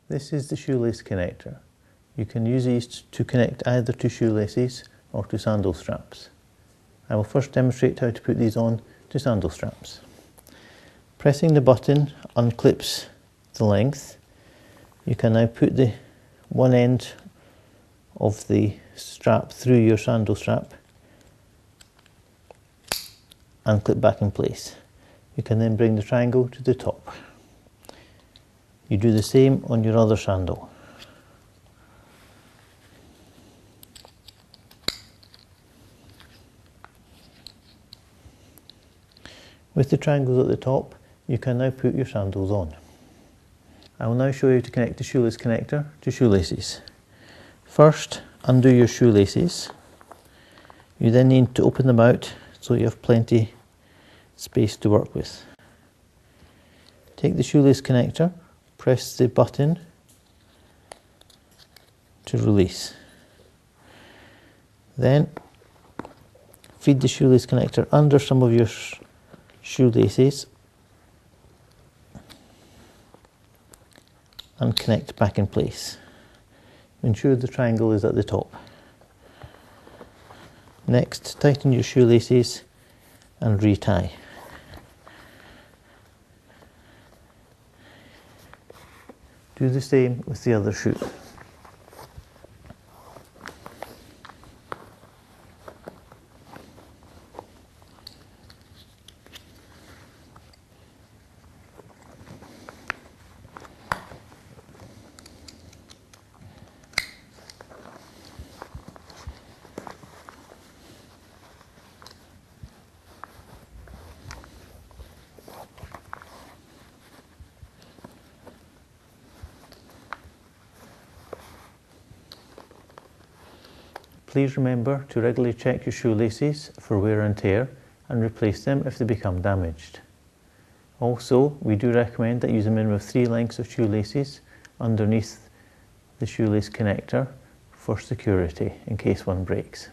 This is the shoelace connector. You can use these to connect either to shoelaces or to sandal straps. I will first demonstrate how to put these on to sandal straps. Pressing the button unclips the length. You can now put the one end of the strap through your sandal strap and clip back in place. You can then bring the triangle to the top. You do the same on your other sandal. With the triangles at the top, you can now put your sandals on. I will now show you how to connect the shoelace connector to shoelaces. First, undo your shoelaces. You then need to open them out so you have plenty space to work with. Take the shoelace connector, press the button to release. Then feed the shoelace connector under some of your shoelaces and connect back in place. Ensure the triangle is at the top. Next, tighten your shoelaces and retie. Do the same with the other shoe. Please remember to regularly check your shoelaces for wear and tear and replace them if they become damaged. Also, we do recommend that you use a minimum of 3 lengths of shoelaces underneath the shoelace connector for security in case one breaks.